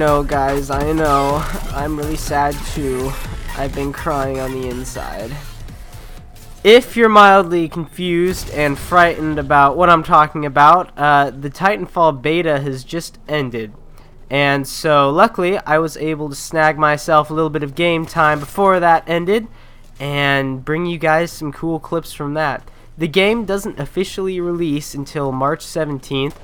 know, guys, I know. I'm really sad too. I've been crying on the inside. If you're mildly confused and frightened about what I'm talking about, the Titanfall beta has just ended. And so, luckily, I was able to snag myself a little bit of game time before that ended and bring you guys some cool clips from that. The game doesn't officially release until March 17th,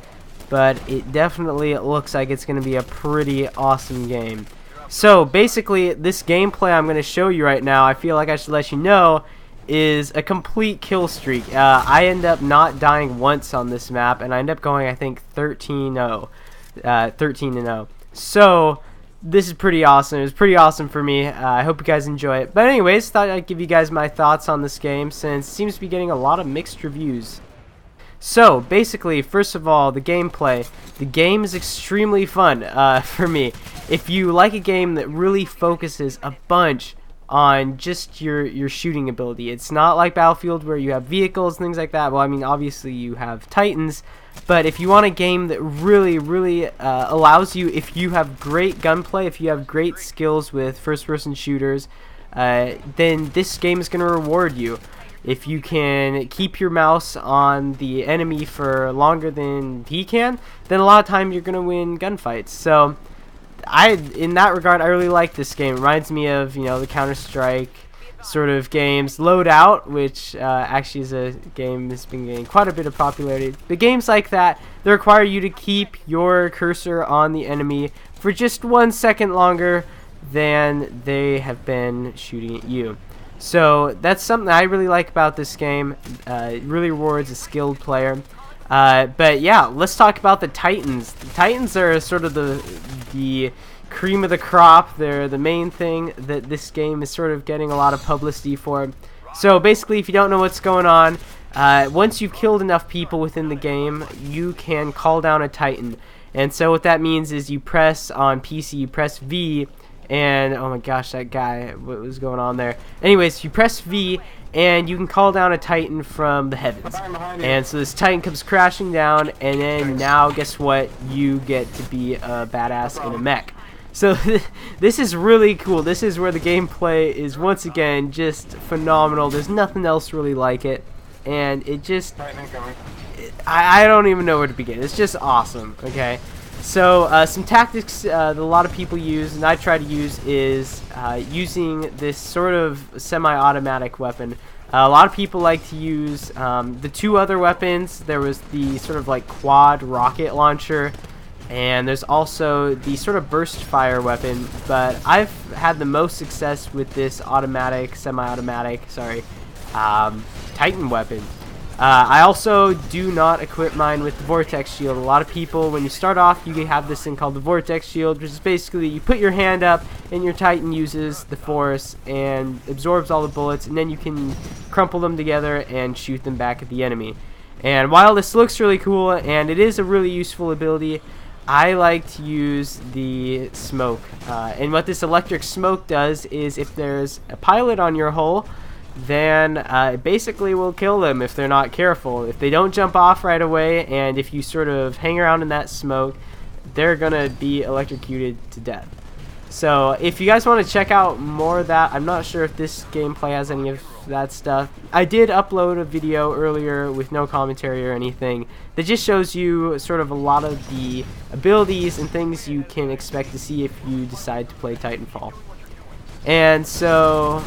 but it definitely looks like it's going to be a pretty awesome game. So, basically, this gameplay I'm going to show you right now, I feel like I should let you know, is a complete kill streak. I end up not dying once on this map, and I end up going, I think, 13-0. 13-0. So this is pretty awesome. It was pretty awesome for me. I hope you guys enjoy it. But anyways, thought I'd give you guys my thoughts on this game since it seems to be getting a lot of mixed reviews. So basically, first of all, the gameplay. The game is extremely fun for me. If you like a game that really focuses a bunch on just your shooting ability, it's not like Battlefield where you have vehicles, things like that. Well, I mean, obviously you have Titans, but if you want a game that really allows you, if you have great gunplay, if you have great skills with first-person shooters, then this game is going to reward you. If you can keep your mouse on the enemy for longer than he can, then a lot of time you're going to win gunfights. So in that regard, I really like this game. It reminds me of, you know, the Counter-Strike sort of games. Loadout, which actually is a game that's been getting quite a bit of popularity. But games like that, they require you to keep your cursor on the enemy for just 1 second longer than they have been shooting at you. So that's something I really like about this game. It really rewards a skilled player. But yeah, let's talk about the Titans. The Titans are sort of the cream of the crop. They're the main thing that this game is sort of getting a lot of publicity for. So basically, if you don't know what's going on, once you've killed enough people within the game, you can call down a Titan. And so what that means is you press on PC, you press V, and oh my gosh, that guy, what was going on there? Anyways, you press V and you can call down a Titan from the heavens. And so this Titan comes crashing down, and then now guess what? You get to be a badass in a mech. So this is really cool. This is where the gameplay is once again just phenomenal. There's nothing else really like it, and it just I don't even know where to begin. It's just awesome. Okay. So some tactics that a lot of people use, and I try to use, is using this sort of semi-automatic weapon. A lot of people like to use the two other weapons. There was the sort of like quad rocket launcher, and there's also the sort of burst fire weapon. But I've had the most success with this automatic, semi-automatic, Titan weapon. I also do not equip mine with the Vortex Shield. A lot of people, when you start off, you have this thing called the Vortex Shield, which is basically you put your hand up and your Titan uses the force and absorbs all the bullets, and then you can crumple them together and shoot them back at the enemy. And while this looks really cool and it is a really useful ability, I like to use the smoke. And what this electric smoke does is if there's a pilot on your hull, then it basically will kill them if they're not careful. If they don't jump off right away, and if you sort of hang around in that smoke, they're gonna be electrocuted to death. So if you guys want to check out more of that, I'm not sure if this gameplay has any of that stuff. I did upload a video earlier with no commentary or anything that just shows you sort of a lot of the abilities and things you can expect to see if you decide to play Titanfall. And so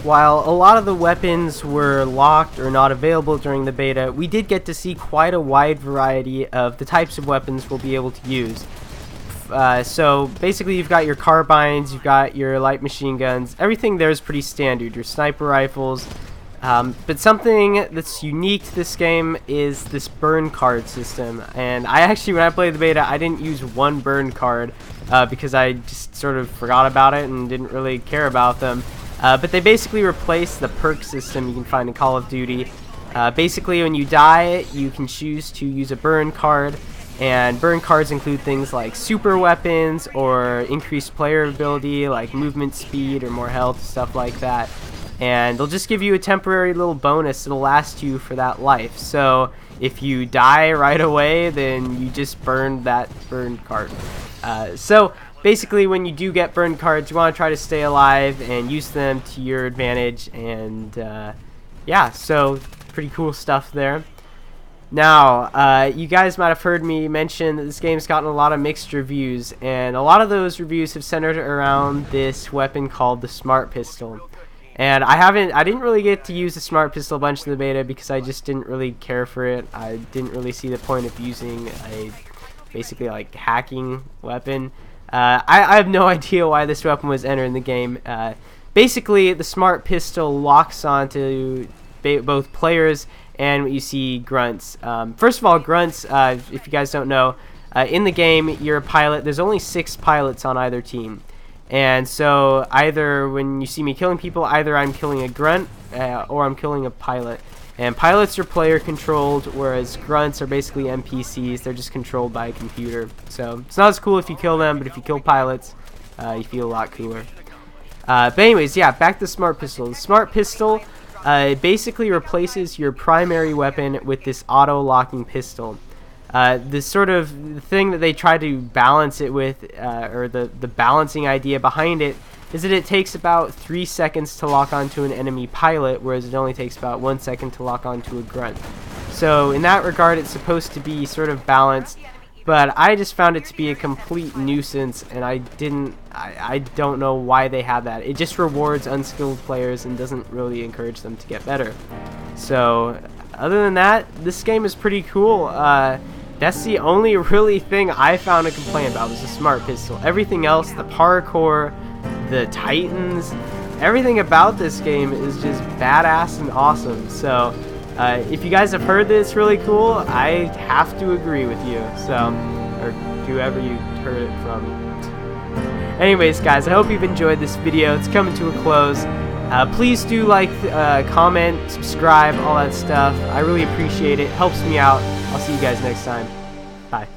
while a lot of the weapons were locked or not available during the beta, we did get to see quite a wide variety of the types of weapons we'll be able to use. So basically you've got your carbines, you've got your light machine guns, everything there is pretty standard, your sniper rifles. But something that's unique to this game is this burn card system. And I actually, when I played the beta, I didn't use one burn card because I just sort of forgot about it and didn't really care about them. But they basically replace the perk system you can find in Call of Duty. Basically, when you die, you can choose to use a burn card, and burn cards include things like super weapons or increased player ability like movement speed or more health, stuff like that. And they'll just give you a temporary little bonus that'll last you for that life. So if you die right away, then you just burn that burn card. So basically, when you do get burned cards, you want to try to stay alive and use them to your advantage. And yeah, so pretty cool stuff there. Now, you guys might have heard me mention that this game's gotten a lot of mixed reviews, and a lot of those reviews have centered around this weapon called the Smart Pistol. And I didn't really get to use the Smart Pistol a bunch in the beta because I just didn't really care for it. I didn't really see the point of using a basically like hacking weapon. I have no idea why this weapon was entered in the game. Basically, the Smart Pistol locks onto both players and you see grunts. First of all, grunts, if you guys don't know, in the game, you're a pilot. There's only 6 pilots on either team. And so either when you see me killing people, either I'm killing a grunt or I'm killing a pilot. And pilots are player controlled, whereas grunts are basically NPCs. They're just controlled by a computer. So it's not as cool if you kill them, but if you kill pilots, you feel a lot cooler. But anyways, yeah, back to the Smart Pistol. The Smart Pistol basically replaces your primary weapon with this auto-locking pistol. This sort of thing that they try to balance it with, or the balancing idea behind it, is that it takes about 3 seconds to lock onto an enemy pilot, whereas it only takes about 1 second to lock onto a grunt. So in that regard, it's supposed to be sort of balanced, but I just found it to be a complete nuisance, and I don't know why they have that. It just rewards unskilled players and doesn't really encourage them to get better. So other than that, this game is pretty cool. That's the only really thing I found to complain about was the Smart Pistol. Everything else, the parkour, the Titans, everything about this game is just badass and awesome. So if you guys have heard that it's really cool, I have to agree with you. So, or whoever you heard it from. Anyways, guys, I hope you've enjoyed this video. It's coming to a close. Please do like, comment, subscribe, all that stuff. I really appreciate it. Helps me out. I'll see you guys next time. Bye.